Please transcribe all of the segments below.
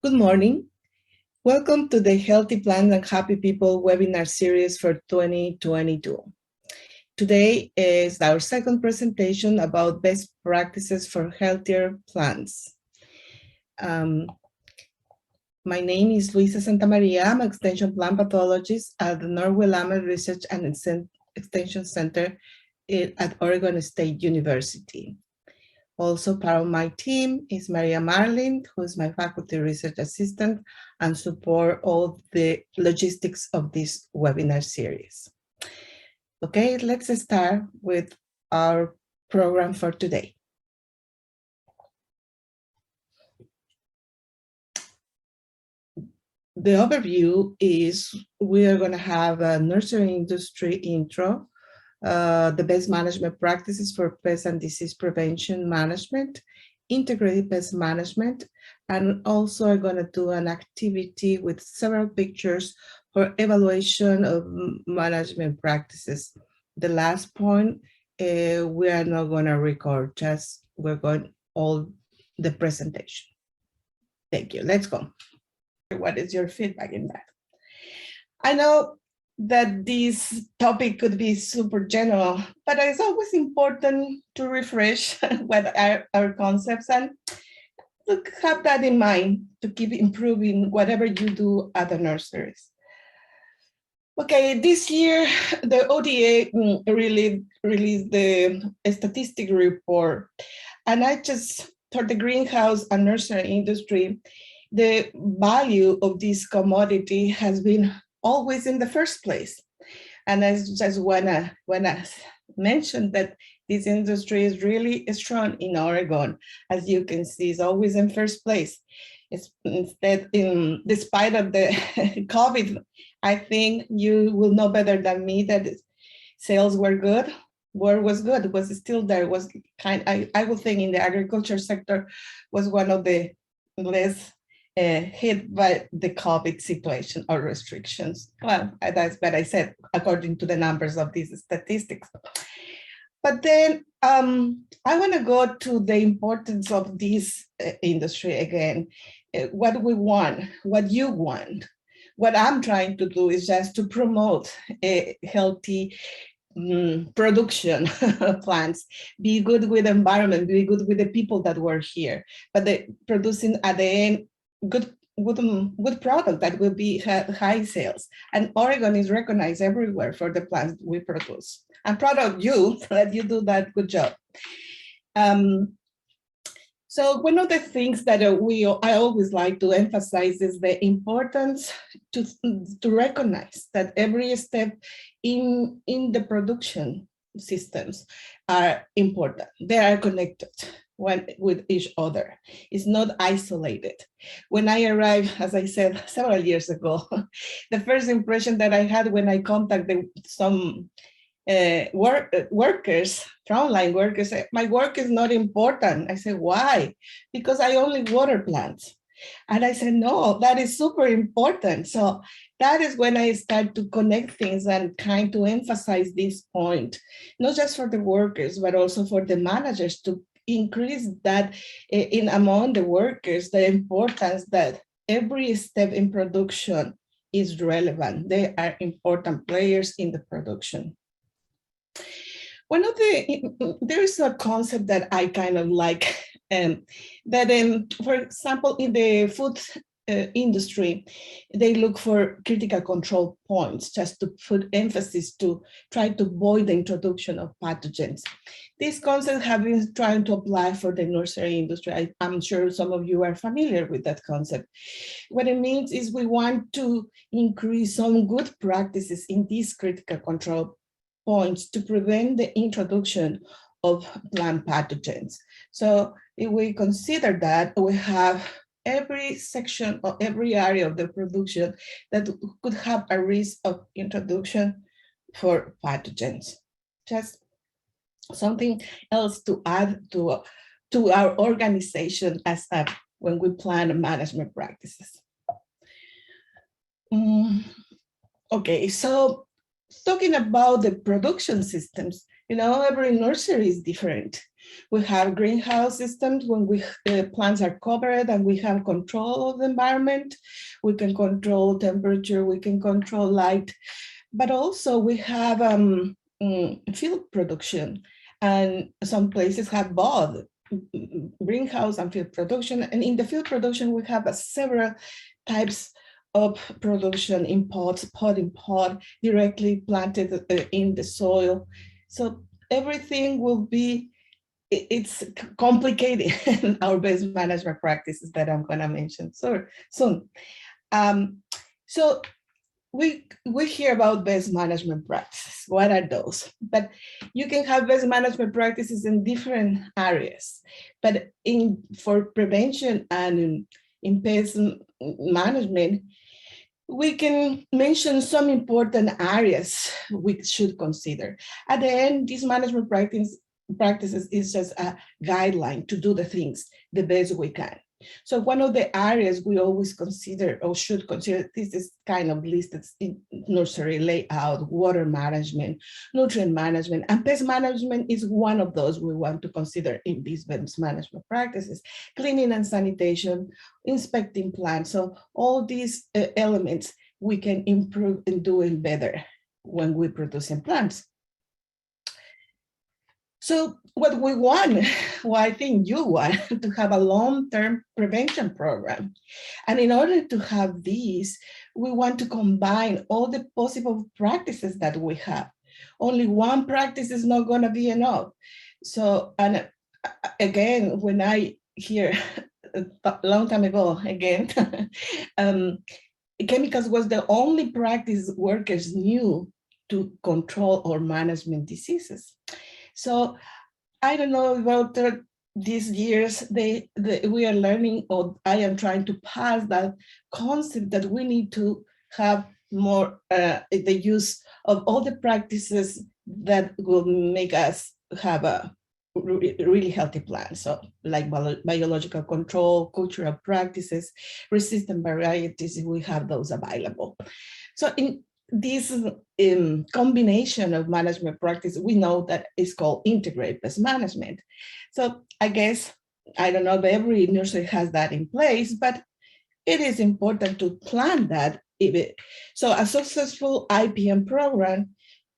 Good morning. Welcome to the Healthy Plants and Happy People webinar series for 2022. Today is our second presentation about best practices for healthier plants. My name is Luisa Santamaria. I'm an extension plant pathologist at the Norway Lama Research and Extension Center at Oregon State University. Also part of my team is Maria Marlin, who is my faculty research assistant and support all the logistics of this webinar series. Okay, let's start with our program for today. The overview is we are going to have a nursery industry intro, the best management practices for pest and disease prevention management, integrated pest management, and also are going to do an activity with several pictures for evaluation of management practices. The last point, we are not going to record, just we're going all the presentation. Thank you. Let's go. What is your feedback in that? I know that this topic could be super general, but it's always important to refresh what are our concepts and to have that in mind to keep improving whatever you do at the nurseries. Okay, this year the ODA released the statistic report, and I just, for the greenhouse and nursery industry, the value of this commodity has been always in the first place. And I just wanna mention that this industry is really strong in Oregon. As you can see, it's always in first place. It's instead, despite of the COVID, I think you will know better than me that sales were good. Work was good, was still there, was I would think in the agriculture sector was one of the less hit by the COVID situation or restrictions. Well, that's what I said, according to the numbers of these statistics. But then I want to go to the importance of this industry again. What we want, what you want. What I'm trying to do is just to promote a healthy production plants, be good with the environment, be good with the people that work here, but producing at the end good product that will be high sales. And Oregon is recognized everywhere for the plants we produce. I'm proud of you that you do that good job. So one of the things that I always like to emphasize is the importance to recognize that every step in the production systems are important. They are connected with each other. It's not isolated. When I arrived, as I said several years ago, the first impression that I had when I contacted some workers, frontline workers, my work is not important. I said, why? Because I only water plants. And I said, no, that is super important. So that is when I start to connect things and kind to emphasize this point, not just for the workers, but also for the managers to increase that in among the workers, the importance that every step in production is relevant. They are important players in the production. There is a concept that I kind of like, for example, in the food industry, they look for critical control points just to put emphasis to try to avoid the introduction of pathogens. These concepts have been trying to apply for the nursery industry. I'm sure some of you are familiar with that concept. What it means is we want to increase some good practices in these critical control points to prevent the introduction of plant pathogens. So if we consider that, we have every section or every area of the production that could have a risk of introduction for pathogens. Just something else to add to our organization as when we plan management practices. Okay, so talking about the production systems, every nursery is different. We have greenhouse systems when plants are covered and we have control of the environment. We can control temperature, we can control light, but also we have field production, and some places have both greenhouse and field production. And in the field production, we have several types of production in pots, pot in pot, directly planted in the soil. So everything will be, it's complicated, our best management practices that I'm going to mention soon. So we hear about best management practices. What are those? But you can have best management practices in different areas. But for prevention and in pest management, we can mention some important areas we should consider. At the end, this management practices is just a guideline to do the things the best we can. So one of the areas we always consider or should consider, this is kind of listed in nursery layout, water management, nutrient management, and pest management is one of those we want to consider in these pest management practices. Cleaning and sanitation, inspecting plants. So all these elements we can improve in doing better when we producing plants. So what we want, well, I think you want to have a long-term prevention program. And in order to have these, we want to combine all the possible practices that we have. Only one practice is not going to be enough. So, and again, when I hear a long time ago, again, chemicals was the only practice workers knew to control or management diseases. So I don't know about these years, we are learning, or I am trying to pass that concept that we need to have more the use of all the practices that will make us have a really healthy plan. So like biological control, cultural practices, resistant varieties, we have those available. So in this combination of management practice, we know that it's called integrated pest management. So I guess, I don't know if every nursery has that in place, but it is important to plan that. So a successful IPM program,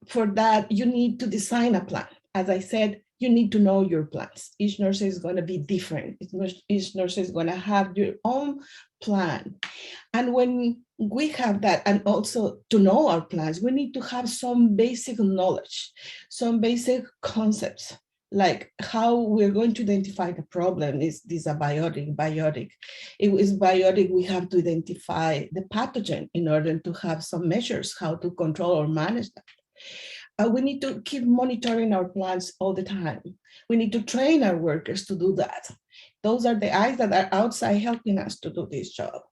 for that, you need to design a plan. As I said, you need to know your plans. Each nursery is going to be different. Each nursery is going to have your own plan. And when we have that, and also to know our plans, we need to have some basic knowledge, some basic concepts, like how we're going to identify the problem. Is this a biotic? If it's biotic, we have to identify the pathogen in order to have some measures how to control or manage that. We need to keep monitoring our plants all the time. We need to train our workers to do that. Those are the eyes that are outside helping us to do this job.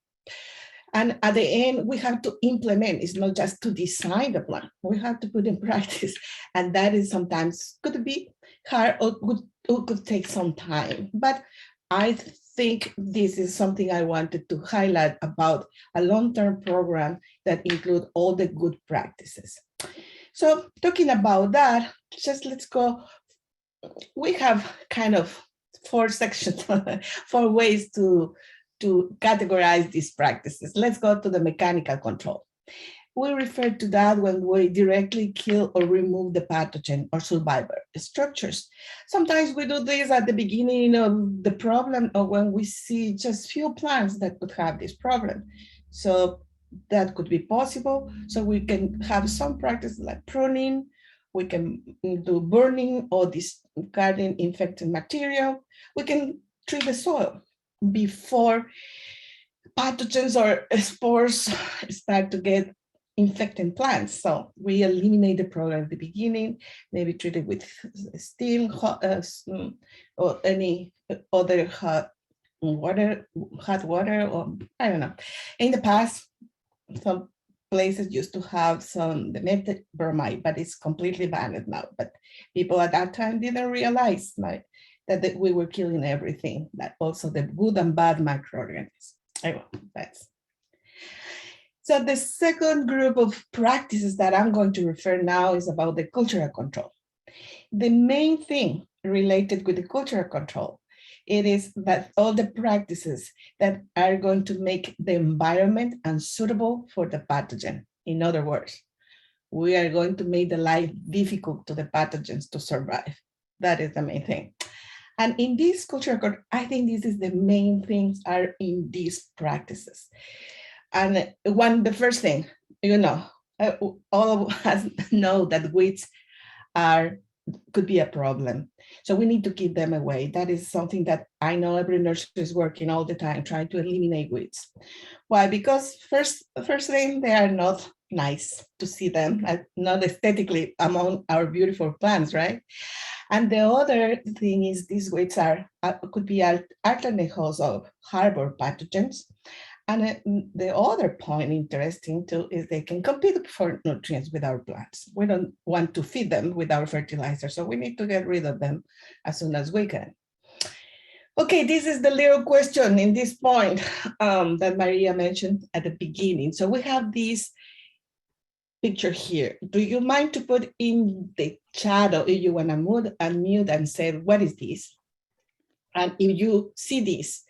And at the end, we have to implement. It's not just to design the plan. We have to put in practice. And that is sometimes could be hard or could take some time. But I think this is something I wanted to highlight about a long-term program that includes all the good practices. So talking about that, just let's go. We have kind of 4 sections, 4 ways to categorize these practices. Let's go to the mechanical control. We refer to that when we directly kill or remove the pathogen or survivor structures. Sometimes we do this at the beginning of the problem, or when we see just few plants that could have this problem. So that could be possible. So we can have some practice like pruning. We can do burning or discarding infected material. We can treat the soil before pathogens or spores start to get infecting plants. So we eliminate the problem at the beginning, maybe treat it with steam or any other hot water, or I don't know. In the past, some places used to have some dimethyl bromide, but it's completely banned now. But people at that time didn't realize that we were killing everything, that also the good and bad microorganisms. So the second group of practices that I'm going to refer now is about the cultural control. The main thing related with the cultural control. It is that all the practices that are going to make the environment unsuitable for the pathogen. In other words, we are going to make the life difficult to the pathogens to survive. That is the main thing. And in this cultural control, I think this is the main things are in these practices. And the first thing, all of us know that weeds could be a problem. So we need to keep them away. That is something that I know every nurse is working all the time, trying to eliminate weeds. Why? Because first thing, they are not nice to see them, not aesthetically among our beautiful plants, right? And the other thing is these weeds could be alternate hosts of harbor pathogens. And the other point interesting too is they can compete for nutrients with our plants. We don't want to feed them with our fertilizer, so we need to get rid of them as soon as we can. Okay, this is the little question in this point that Maria mentioned at the beginning. So we have this picture here. Do you mind to put in the chat, or if you want to unmute and say, what is this? And if you see this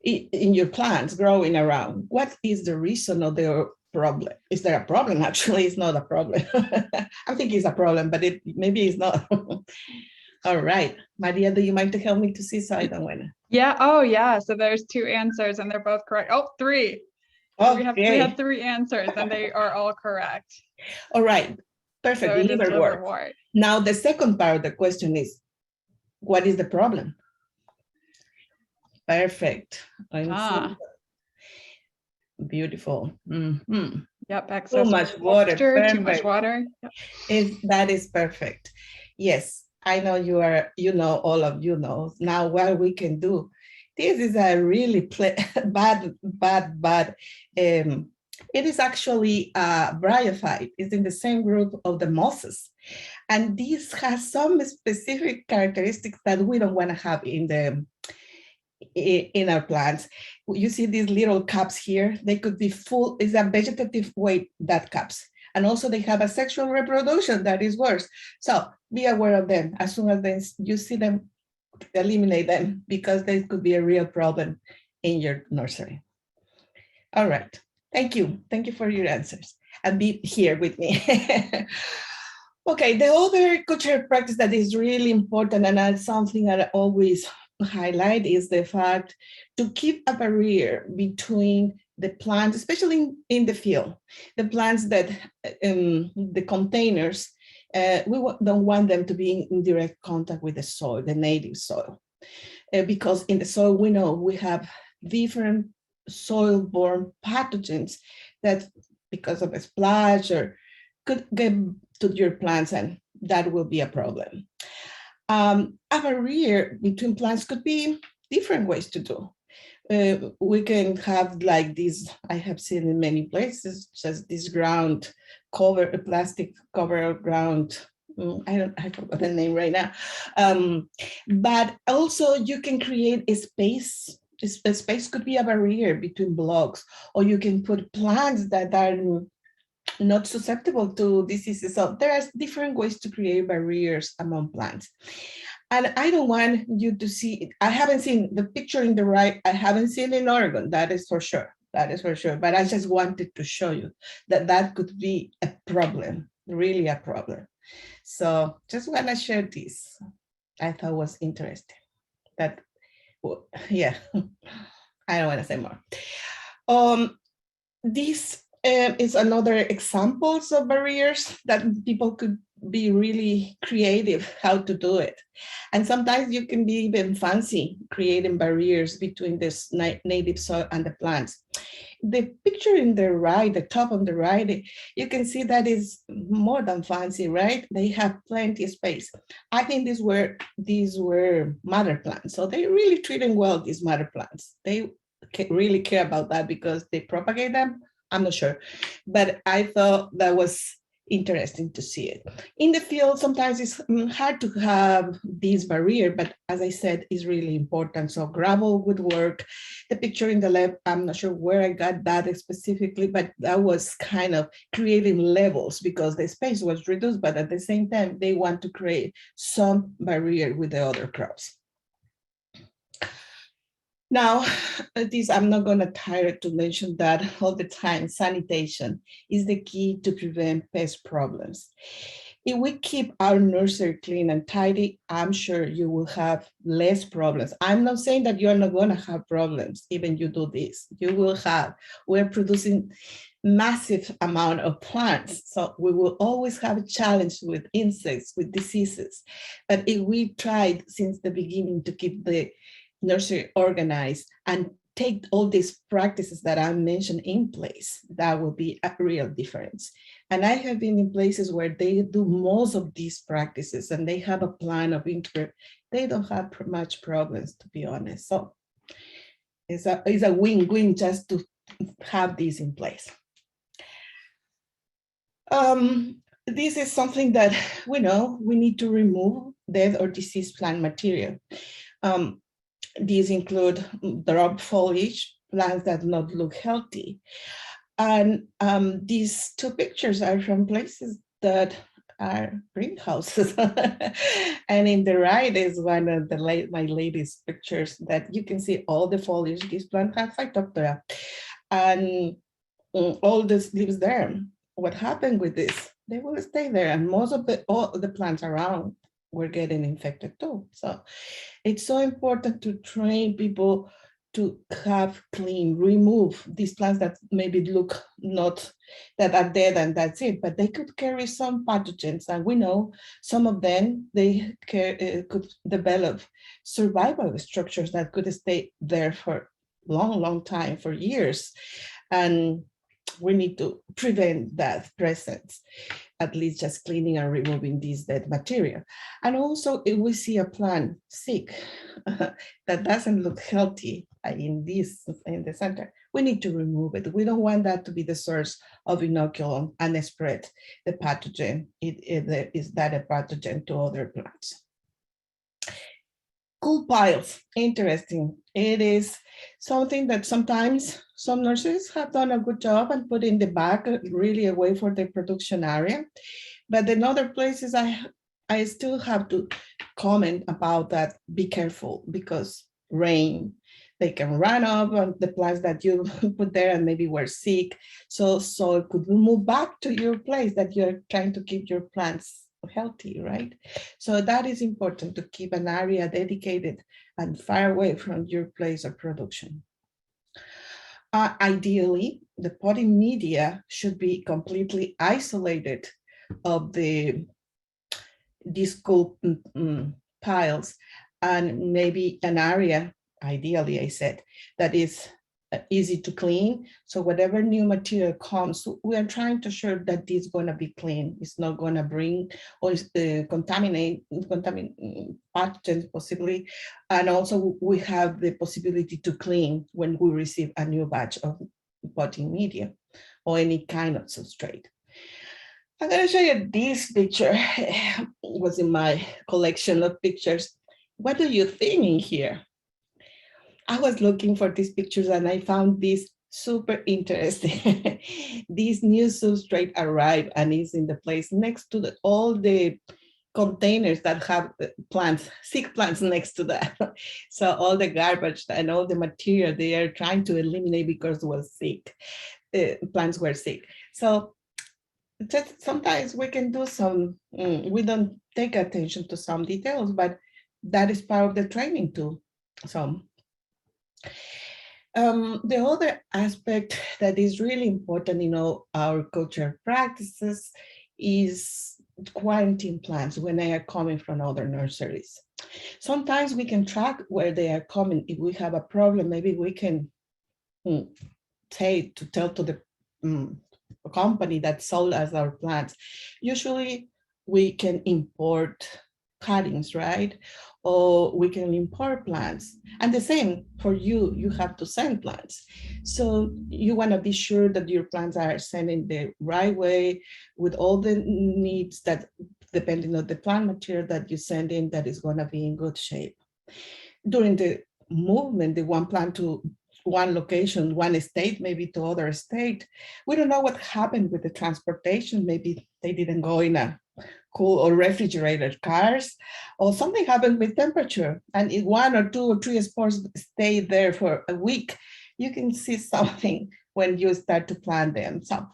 in your plants growing around, what is the reason of their problem? Is there a problem? Actually, it's not a problem. I think it's a problem, but maybe it's not. All right, Maria, do you mind to help me to see so I don't win? Yeah, oh yeah, so there's 2 answers and they're both correct. Oh, 3. Okay. We have 3 answers and they are all correct. All right, perfect, so liverwort. Now the second part of the question is, what is the problem? Perfect. Beautiful. Mm-hmm. Yep, excess too much water. Too much water. Yep. That is perfect. Yes, I know all of you know. Now what we can do, this is a really bad. It is actually bryophyte. It's in the same group of the mosses. And this has some specific characteristics that we don't want to have in our plants. You see these little cups here, they could be full, it's a vegetative weight, that cups. And also they have a sexual reproduction that is worse. So be aware of them. As soon as you see them, eliminate them, because they could be a real problem in your nursery. All right, thank you. Thank you for your answers and be here with me. Okay, the other cultural practice that is really important, and that's something that I always highlight, is the fact to keep a barrier between the plants, especially in the field, the plants that the containers, we don't want them to be in direct contact with the soil, the native soil, because in the soil we know we have different soil-borne pathogens that, because of a splash, or could get to your plants, and that will be a problem. A barrier between plants could be different ways to do. We can have like this, I have seen in many places, just this ground cover, a plastic cover ground. I forgot the name right now. But also you can create a space. A space could be a barrier between blocks, or you can put plants that are not susceptible to diseases. So there are different ways to create barriers among plants. And I don't want you to see, I haven't seen the picture in the right, I haven't seen in Oregon, that is for sure. That is for sure. But I just wanted to show you that that could be a problem, really a problem. So just want to share this. I thought was interesting. That, well, yeah, I don't want to say more. This is another examples of barriers that people could be really creative how to do it. And sometimes you can be even fancy creating barriers between this native soil and the plants. The picture in the right, the top on the right, you can see that is more than fancy, right? They have plenty of space. I think these were mother plants. So they really treating well, these mother plants. They really care about that because they propagate them. I'm not sure, but I thought that was interesting to see it. In the field, sometimes it's hard to have this barrier, but as I said, it's really important. So gravel would work. The picture in the left, I'm not sure where I got that specifically, but that was kind of creating levels because the space was reduced, but at the same time, they want to create some barrier with the other crops. Now, I'm not going to tire to mention that all the time. Sanitation is the key to prevent pest problems. If we keep our nursery clean and tidy, I'm sure you will have less problems. I'm not saying that you're not going to have problems, even you do this. You will have. We're producing massive amount of plants, so we will always have a challenge with insects, with diseases. But if we tried since the beginning to keep the nursery organized and take all these practices that I mentioned in place, that will be a real difference. And I have been in places where they do most of these practices and they have a plan of integrate. They don't have much problems, to be honest. So it's a win-win just to have this in place. This is something that we know we need to remove dead or diseased plant material. These include drop foliage, plants that not look healthy. And these two pictures are from places that are greenhouses. And in the right is one of my latest pictures that you can see all the foliage. This plant has Phytophthora and all the leaves there. What happened with this? They will stay there, and most of all the plants around were getting infected too. So it's so important to train people to have clean, remove these plants that maybe look not, that are dead and that's it, but they could carry some pathogens. And we know some of them, they could develop survival structures that could stay there for long time, for years. And we need to prevent that presence, at least just cleaning and removing this dead material. And also, if we see a plant sick that doesn't look healthy in the center, we need to remove it. We don't want that to be the source of inoculum and spread the pathogen. Is that a pathogen to other plants? Cool piles, interesting. It is something that sometimes some nurseries have done a good job and put in the back, really away for the production area. But in other places, I still have to comment about that. Be careful, because rain, they can run up on the plants that you put there and maybe were sick. So it could move back to your place that you're trying to keep your plants healthy, right? So that is important, to keep an area dedicated and far away from your place of production. Ideally, the potting media should be completely isolated of these cool piles, and maybe an area, ideally I said, that is easy to clean. So whatever new material comes, we are trying to ensure that it's going to be clean. It's not going to bring or contaminate pathogens possibly. And also we have the possibility to clean when we receive a new batch of potting media or any kind of substrate. I'm going to show you this picture. It was in my collection of pictures. What do you think in here? I was looking for these pictures and I found this super interesting. This new substrate arrived and is in the place next to all the containers that have plants, sick plants next to that. So all the garbage and all the material they are trying to eliminate because it was sick. Plants were sick. So just sometimes we can do some, we don't take attention to some details, but that is part of the training too. So the other aspect that is really important in all our cultural practices is quarantine plants when they are coming from other nurseries. Sometimes we can track where they are coming. If we have a problem, maybe we can tell to the company that sold us our plants. Usually we can import cuttings, right? or we can import plants. And the same for you, you have to send plants. So you want to be sure that your plants are sent in the right way with all the needs that, depending on the plant material that you send in, that is going to be in good shape. During the movement, the one plant to one location, one state, maybe to other state, we don't know what happened with the transportation. Maybe they didn't go in a cool or refrigerated cars, or something happened with temperature, and if 1 or 2 or 3 spores stay there for a week, you can see something when you start to plant them. So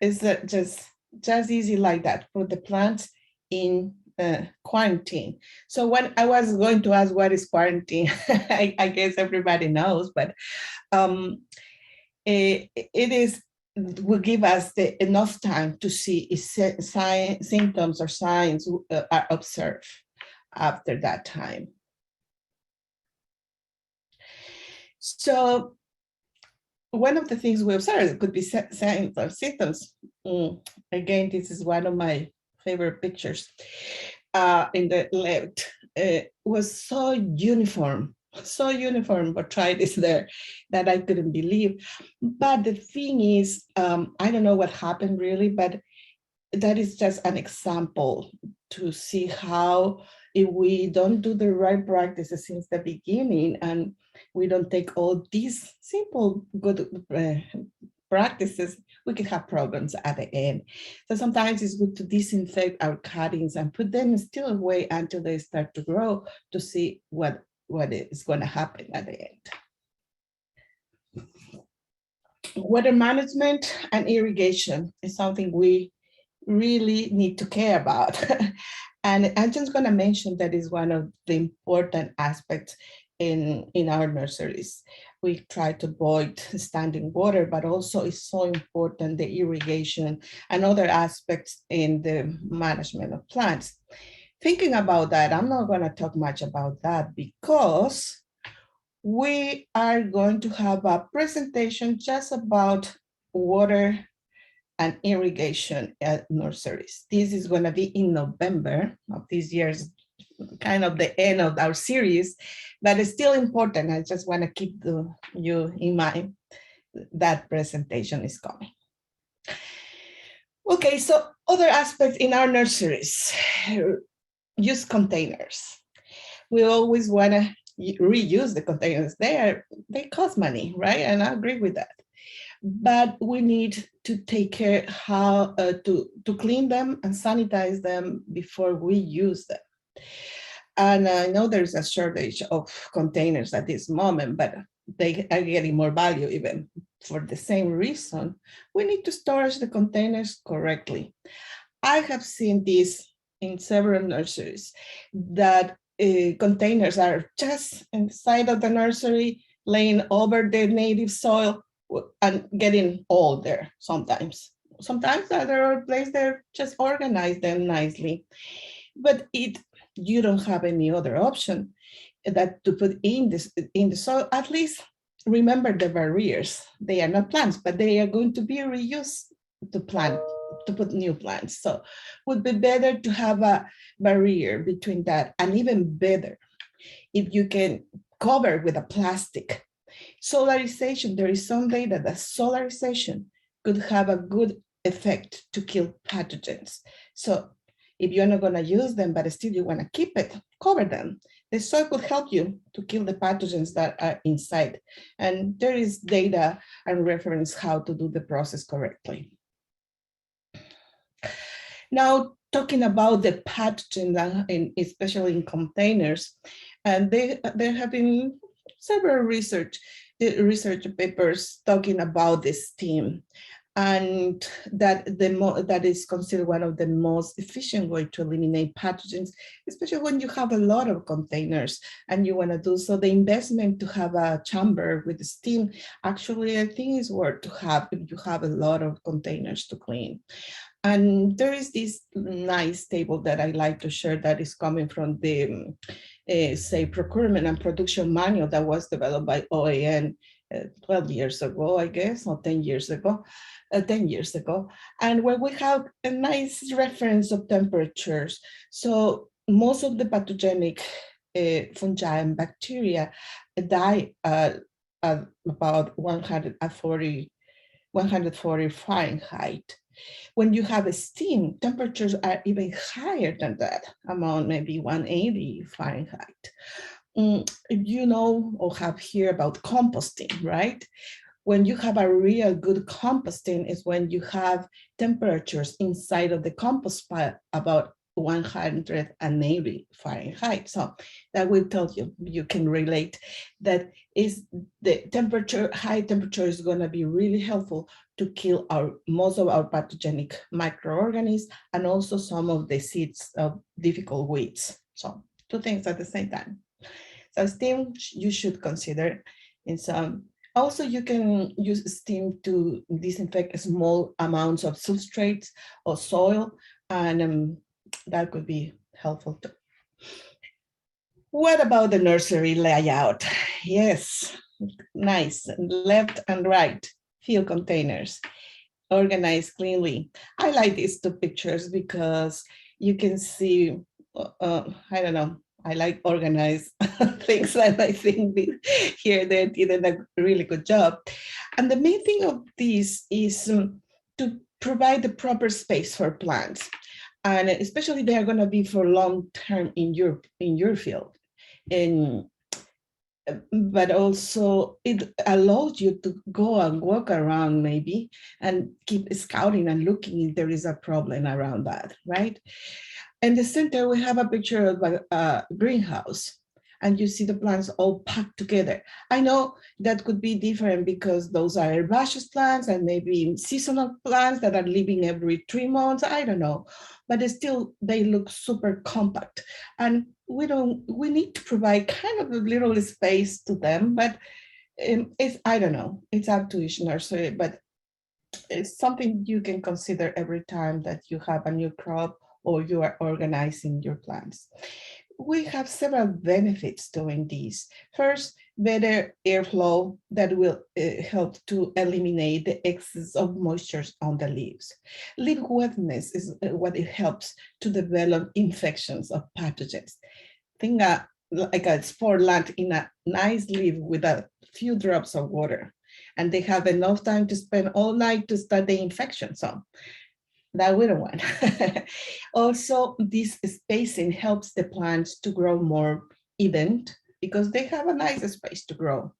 it's just easy like that. Put the plants in quarantine. So when I was going to ask what is quarantine, I guess everybody knows, but it is will give us enough time to see if symptoms or signs are observed after that time. So one of the things we observe could be signs or symptoms. Again, this is one of my favorite pictures in the left. Was so uniform, but try this there, that I couldn't believe. But the thing is, I don't know what happened really, but that is just an example to see how if we don't do the right practices since the beginning, and we don't take all these simple good practices, we can have problems at the end. So sometimes it's good to disinfect our cuttings and put them still away until they start to grow, to see what is going to happen at the end. Water management and irrigation is something we really need to care about. And I'm just going to mention that is one of the important aspects in our nurseries. We try to avoid standing water, but also it's so important, the irrigation and other aspects in the management of plants. Thinking about that, I'm not going to talk much about that because we are going to have a presentation just about water and irrigation at nurseries. This is going to be in November of this year's, kind of the end of our series, but it's still important. I just want to keep you in mind that presentation is coming. Okay, so other aspects in our nurseries, use containers. We always want to reuse the containers. They cost money, right? And I agree with that. But we need to take care how to clean them and sanitize them before we use them. And I know there's a shortage of containers at this moment, but they are getting more value even for the same reason. We need to store the containers correctly. I have seen this in several nurseries, that containers are just inside of the nursery, laying over the native soil and getting old there sometimes. Sometimes there are places that just organize them nicely, but you don't have any other option that to put in the soil. At least remember the barriers. They are not plants, but they are going to be reused to put new plants. So it would be better to have a barrier between that, and even better if you can cover with a plastic. Solarization, there is some data that solarization could have a good effect to kill pathogens. So if you're not going to use them, but still you want to keep it, cover them. The soil could help you to kill the pathogens that are inside. And there is data and reference how to do the process correctly. Now, talking about the pathogen, especially in containers, and there have been several research papers talking about this theme, and that is considered one of the most efficient way to eliminate pathogens, especially when you have a lot of containers and you want to do so. The investment to have a chamber with steam, actually, I think is worth to have if you have a lot of containers to clean. And there is this nice table that I like to share that is coming from the say procurement and production manual that was developed by OAN 12 years ago, I guess, or 10 years ago, 10 years ago. And where we have a nice reference of temperatures. So most of the pathogenic fungi and bacteria die at about 140 Fahrenheit. When you have a steam, temperatures are even higher than that, among maybe 180 Fahrenheit. You know or have heard about composting, right? When you have a real good composting is when you have temperatures inside of the compost pile about 180 Fahrenheit. So that will tell you, you can relate that is the temperature, high temperature is going to be really helpful to kill most of our pathogenic microorganisms and also some of the seeds of difficult weeds. So two things at the same time. So steam you should consider in some. Also, you can use steam to disinfect small amounts of substrates or soil, and that could be helpful too. What about the nursery layout? Yes, nice, left and right, field containers, organized cleanly. I like these two pictures because you can see, I don't know, I like organized things, and I think here they did a really good job. And the main thing of this is to provide the proper space for plants, and especially they are going to be for long term in your field. And but also it allows you to go and walk around maybe and keep scouting and looking if there is a problem around that, right? In the center, we have a picture of a greenhouse, and you see the plants all packed together. I know that could be different because those are herbaceous plants and maybe seasonal plants that are living every 3 months, I don't know, but still they look super compact. And we need to provide kind of a little space to them, but I don't know, it's up to each nursery, but it's something you can consider every time that you have a new crop or you are organizing your plants. We have several benefits doing this. First, better airflow that will help to eliminate the excess of moisture on the leaves. Leaf wetness is what it helps to develop infections of pathogens. Think like a spore land in a nice leaf with a few drops of water, and they have enough time to spend all night to start the infection. So that we don't want. Also, this spacing helps the plants to grow more even because they have a nice space to grow.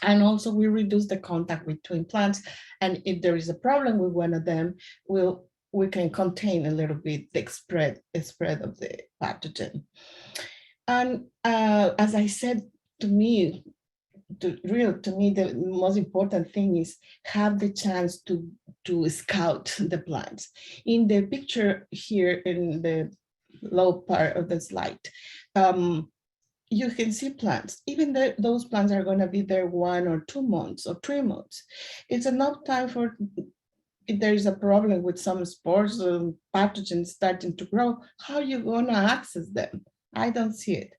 And also we reduce the contact between plants. And if there is a problem with one of them, we can contain a little bit the spread of the pathogen. And as I said, to me, the most important thing is have the chance to scout the plants. In the picture here in the low part of the slide, you can see plants. Even those plants are going to be there 1 or 2 months or 3 months. It's enough time for, if there is a problem with some spores or pathogens starting to grow, how are you going to access them? I don't see it.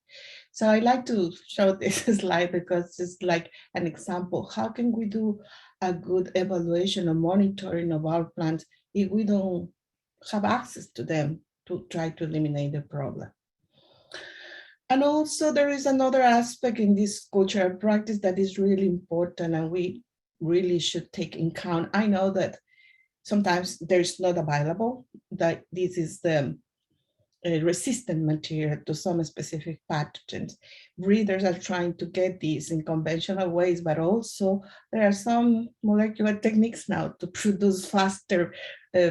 So I like to show this slide because it's like an example. How can we do a good evaluation or monitoring of our plants if we don't have access to them to try to eliminate the problem? And also there is another aspect in this cultural practice that is really important and we really should take in count. I know that sometimes there's not available, that this is the resistant material to some specific pathogens. Breeders are trying to get these in conventional ways, but also there are some molecular techniques now to produce faster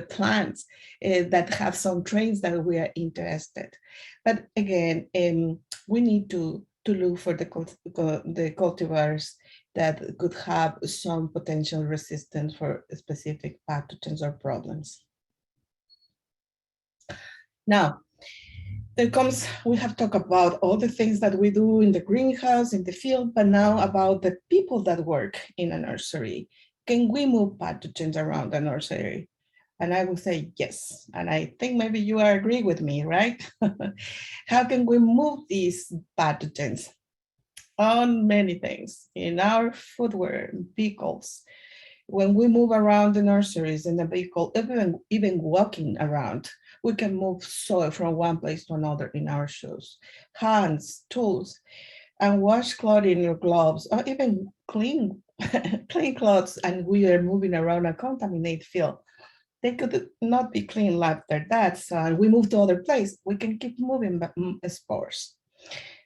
plants that have some traits that we are interested. But again, we need to look for the cultivars that could have some potential resistance for specific pathogens or problems. Now, we have talked about all the things that we do in the greenhouse, in the field, but now about the people that work in a nursery. Can we move pathogens around the nursery? And I would say yes. And I think maybe you agree with me, right? How can we move these pathogens? On many things, in our footwear, vehicles. when we move around the nurseries in the vehicle, even walking around, we can move soil from one place to another in our shoes, hands, tools, and wash clothing or gloves, or even clean clean clothes, and we are moving around a contaminated field. They could not be clean after that. So we move to other place, we can keep moving spores.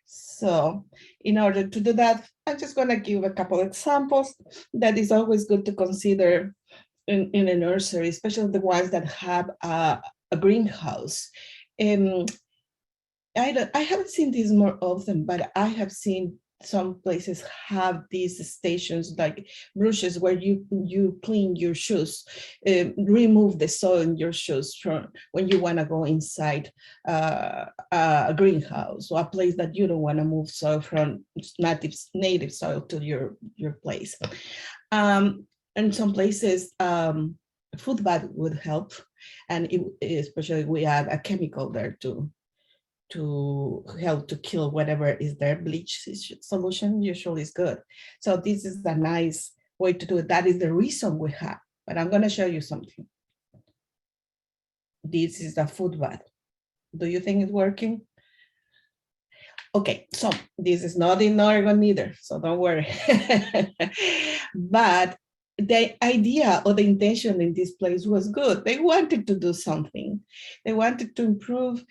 So in order to do that, I'm just going to give a couple examples that is always good to consider in a nursery, especially the ones that have a greenhouse. I haven't seen these more often, but I have seen some places have these stations like brushes where you clean your shoes, remove the soil in your shoes from when you want to go inside a greenhouse or a place that you don't want to move soil from native soil to your place. In some places, food bath would help, and especially we have a chemical there to help to kill whatever is there. Bleach solution usually is good. So this is a nice way to do it. That is the reason we have, but I'm going to show you something. This is a food bath. Do you think it's working? Okay, so this is not in Oregon either, so don't worry. But the idea or the intention in this place was good. They wanted to do something. They wanted to improve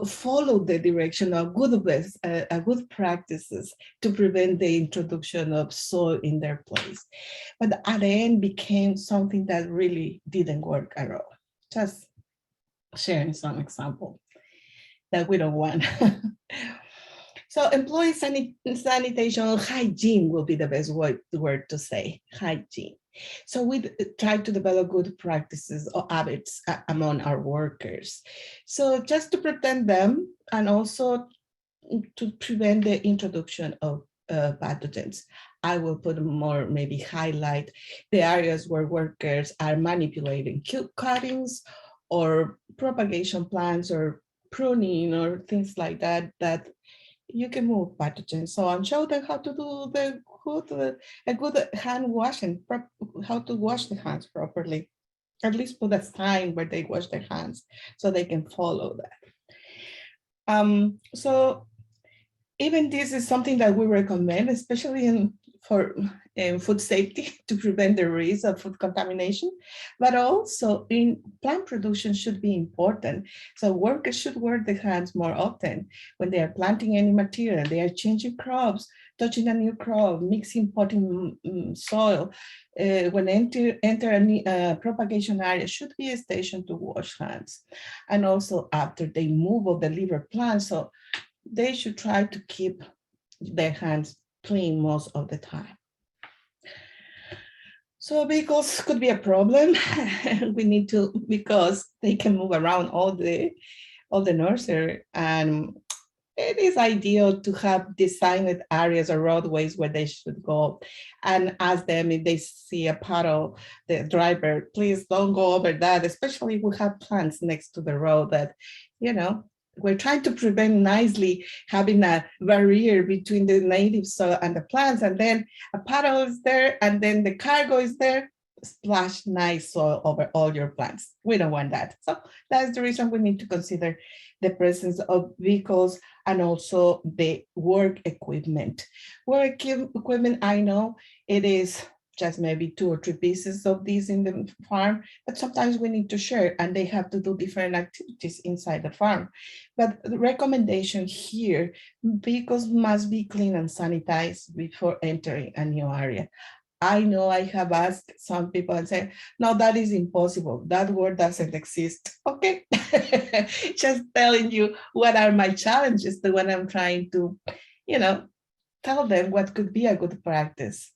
follow the direction of good practices to prevent the introduction of soil in their place. But at the end became something that really didn't work at all. Just sharing some example that we don't want. So employee sanitation, hygiene will be the best word to say, hygiene. So we try to develop good practices or habits among our workers. So just to protect them and also to prevent the introduction of pathogens. I will put more, maybe highlight the areas where workers are manipulating cuttings or propagation plants or pruning or things like that, that you can move pathogens. So I'm showing them how to do a good hand washing, how to wash the hands properly. At least put a sign where they wash their hands so they can follow that. So even this is something that we recommend, especially for food safety, to prevent the risk of food contamination, but also in plant production should be important. So workers should wash their hands more often when they are planting any material, they are changing crops, touching a new crop, mixing potting soil. When enter a propagation area, should be a station to wash hands. And also after they move or deliver plants, so they should try to keep their hands clean most of the time. So vehicles could be a problem. We need to, because they can move around all the nursery, and it is ideal to have designed areas or roadways where they should go and ask them if they see a puddle, the driver, please don't go over that, especially if we have plants next to the road that, we're trying to prevent nicely having a barrier between the native soil and the plants, and then a puddle is there, and then the cargo is there, splash nice soil over all your plants. We don't want that. So that's the reason we need to consider the presence of vehicles and also the work equipment. Work equipment, I know it is just maybe 2 or 3 pieces of these in the farm, but sometimes we need to share and they have to do different activities inside the farm. But the recommendation here, vehicles must be clean and sanitized before entering a new area. I know I have asked some people and say, no, that is impossible. That word doesn't exist. Okay, just telling you what are my challenges when I'm trying to, tell them what could be a good practice.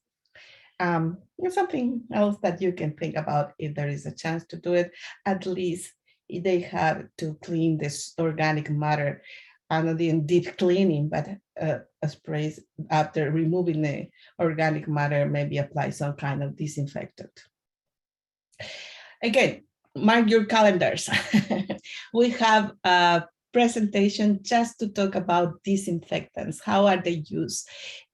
Something else that you can think about if there is a chance to do it, at least they have to clean this organic matter, not in deep cleaning, but a spray after removing the organic matter, maybe apply some kind of disinfectant. Again, mark your calendars. We have a presentation just to talk about disinfectants. How are they used?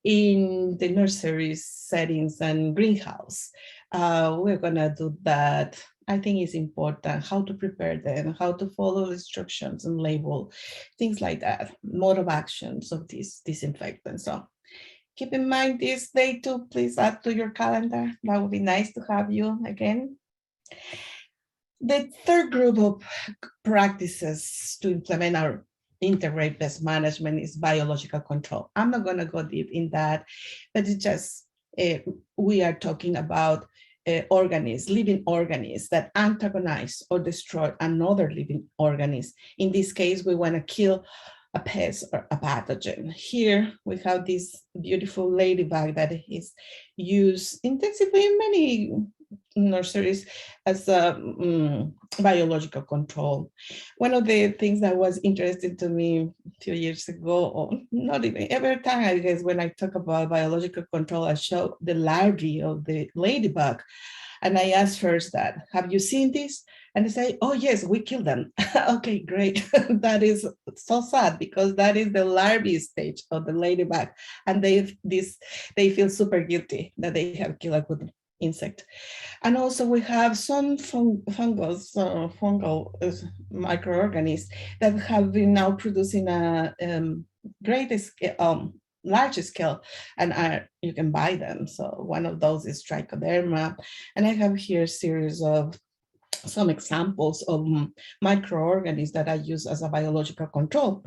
in the nursery settings and greenhouse. We're gonna do that. I think it's important how to prepare them, how to follow instructions and label, things like that, mode of actions of these disinfectants. So keep in mind this day too, please add to your calendar. That would be nice to have you again. The third group of practices to implement our integrate pest management is biological control. I'm not going to go deep in that, but it's just we are talking about organisms, living organisms that antagonize or destroy another living organism. In this case, we want to kill a pest or a pathogen. Here we have this beautiful ladybug that is used intensively in many nurseries as a biological control. One of the things that was interesting to me a few years ago, or not even every time, I guess, when I talk about biological control, I show the larvae of the ladybug. And I asked first that, have you seen this? And they say, oh yes, we killed them. Okay, great. That is so sad because that is the larvae stage of the ladybug. And they feel super guilty that they have killed a good insect. And also we have some fungal microorganisms that have been now producing a large scale, and you can buy them. So one of those is trichoderma. And I have here a series of some examples of microorganisms that I use as a biological control.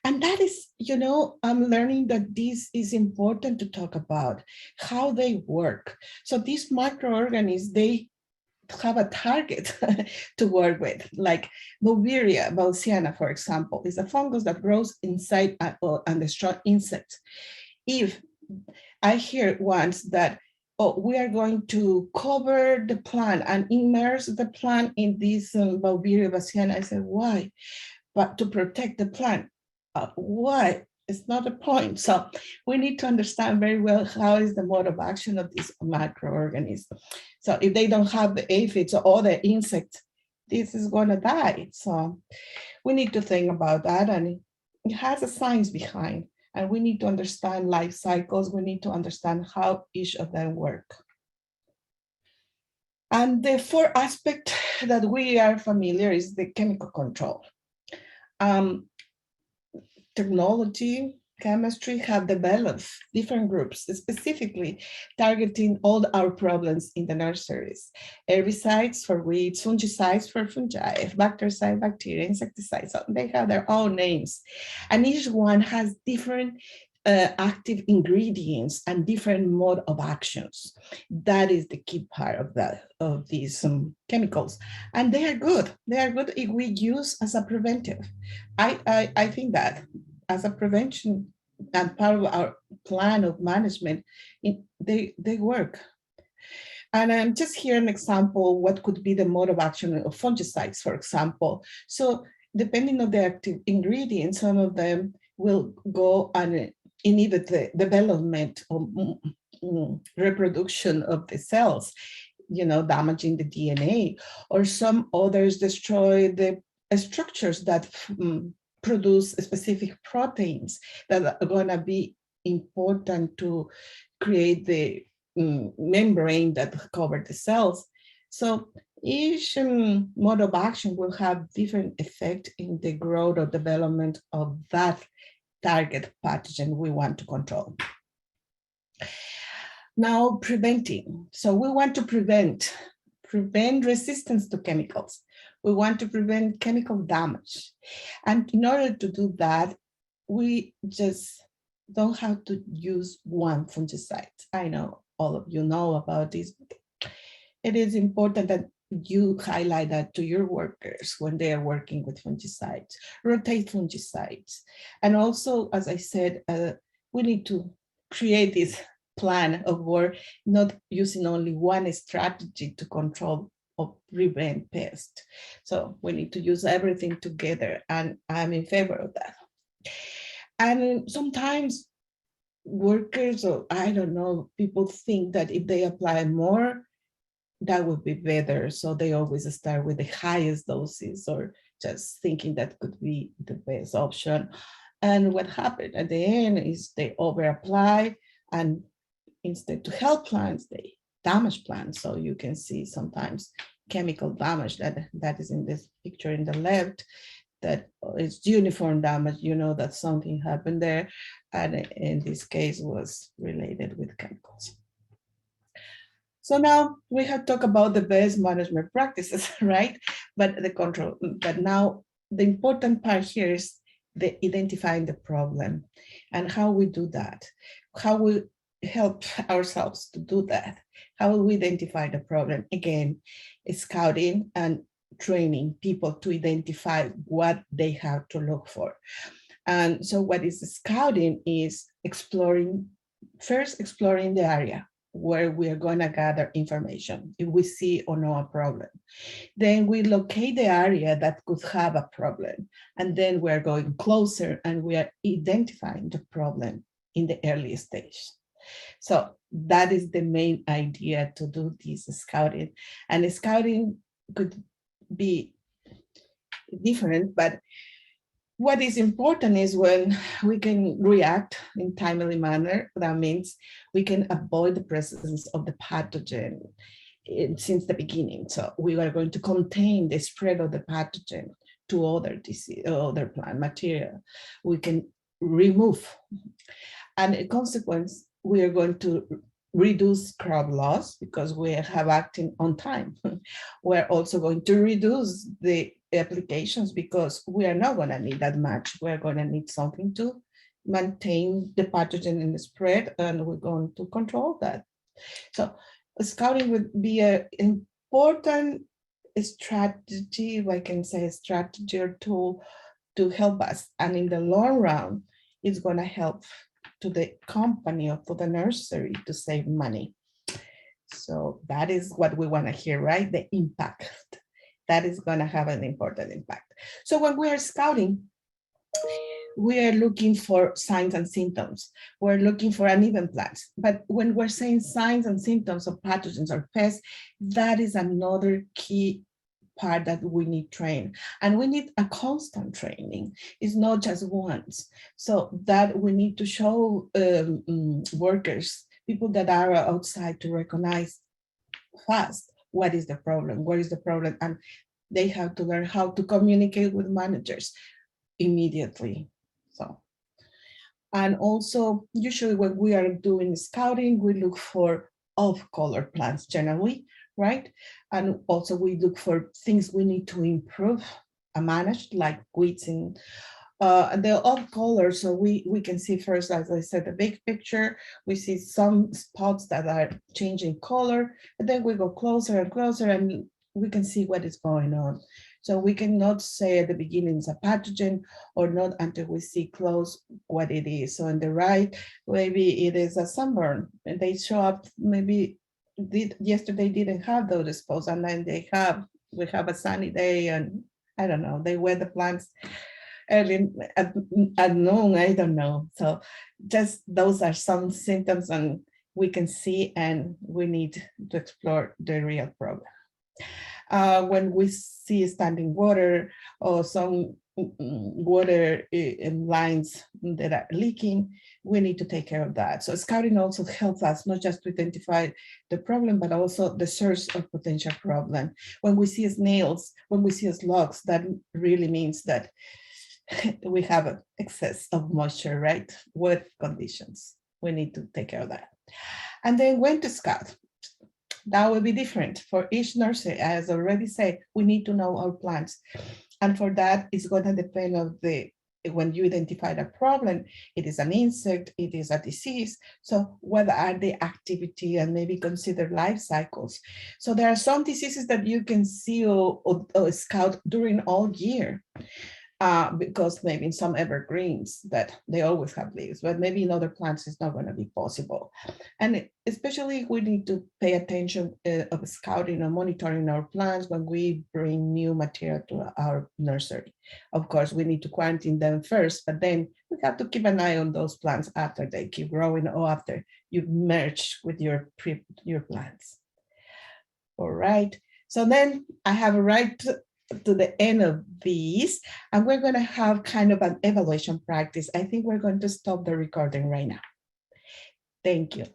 And that is, I'm learning that this is important to talk about, how they work. So these microorganisms, they have a target to work with, like Boveria bausiana, for example, is a fungus that grows inside and destroys insects. If I hear once that, oh, we are going to cover the plant and immerse the plant in this Boveria bausiana, I said, why? But to protect the plant. Why? It's not a point. So we need to understand very well how is the mode of action of these microorganisms. So if they don't have the aphids or other insects, this is going to die. So we need to think about that, and it has a science behind, and we need to understand life cycles. We need to understand how each of them work. And the fourth aspect that we are familiar is the chemical control. Technology, chemistry have developed different groups specifically targeting all our problems in the nurseries. Herbicides for weeds, fungicides for fungi, bactericide, bacteria, insecticides. So they have their own names. And each one has different active ingredients and different mode of actions. That is the key part of these chemicals. And they are good. They are good if we use as a preventive. I think that as a prevention and part of our plan of management, they work. And just here an example, what could be the mode of action of fungicides, for example. So depending on the active ingredients, some of them will go and inhibit the development or reproduction of the cells, damaging the DNA, or some others destroy the structures that produce specific proteins that are going to be important to create the membrane that cover the cells. So each mode of action will have different effect in the growth or development of that target pathogen we want to control. Now, preventing. So we want to prevent resistance to chemicals. We want to prevent chemical damage. And in order to do that, we just don't have to use one fungicide. I know all of you know about this. It is important that you highlight that to your workers when they are working with fungicides, rotate fungicides. And also, as I said, we need to create this plan of work, not using only one strategy to control or prevent pests. So we need to use everything together, and I'm in favor of that. And sometimes workers, or I don't know, people think that if they apply more, that would be better. So they always start with the highest doses, or just thinking that could be the best option. And what happened at the end is they over apply And instead to help plants, they damage plants. So you can see sometimes chemical damage that is in this picture in the left, that is uniform damage, you know that something happened there, and in this case was related with chemicals. So now we have talked about the best management practices, right? But the control, but now the important part here is the identifying the problem and how we do that, how we help ourselves to do that, how will we identify the problem. Again, scouting and training people to identify what they have to look for. And so what is scouting is exploring the area where we are going to gather information if we see or know a problem. Then we locate the area that could have a problem, and then we're going closer and we are identifying the problem in the early stage. So that is the main idea to do this scouting. And scouting could be different, but what is important is when we can react in timely manner. That means we can avoid the presence of the pathogen since the beginning. So we are going to contain the spread of the pathogen to other disease, other plant material. We can remove, and in consequence, we are going to reduce crop loss because we have acting on time. We're also going to reduce the applications because we are not going to need that much. We're going to need something to maintain the pathogen in the spread, and we're going to control that. So scouting would be an important strategy, if I can say, a strategy or tool to help us. And in the long run, it's going to help to the company or to the nursery to save money. So that is what we want to hear, right? The impact. That is going to have an important impact. So when we are scouting, we are looking for signs and symptoms. We're looking for uneven plants. But when we're saying signs and symptoms of pathogens or pests, that is another key part that we need train, and we need a constant training. It's not just once. So that we need to show workers, people that are outside, to recognize fast what is the problem, where is the problem, and they have to learn how to communicate with managers immediately. So, and also usually when we are doing scouting, we look for off-color plants generally, right? And also we look for things we need to improve and manage, like weeds and the off color. So we can see first, as I said, the big picture, we see some spots that are changing color, and then we go closer and closer and we can see what is going on. So we cannot say at the beginning it's a pathogen or not until we see close what it is. So on the right, maybe it is a sunburn, and they show up, maybe yesterday didn't have those exposed, and then we have a sunny day, and I don't know, they wear the plants early at noon, I don't know. So just those are some symptoms, and we can see, and we need to explore the real problem. When we see standing water or some water lines that are leaking, we need to take care of that. So scouting also helps us not just to identify the problem, but also the source of potential problem. When we see snails, when we see slugs, that really means that we have an excess of moisture, right? Wet conditions. We need to take care of that. And then when to scout, that will be different for each nursery. As I already said, we need to know our plants. And for that, it's going to depend on when you identify the problem, it is an insect, it is a disease. So what are the activity, and maybe consider life cycles. So there are some diseases that you can see or scout during all year. Because maybe in some evergreens that they always have leaves, but maybe in other plants it's not going to be possible. And especially we need to pay attention of scouting and monitoring our plants when we bring new material to our nursery. Of course, we need to quarantine them first, but then we have to keep an eye on those plants after they keep growing or after you merge with your plants. All right, so then I have a right to the end of these, and we're going to have kind of an evaluation practice. I think we're going to stop the recording right now. Thank you.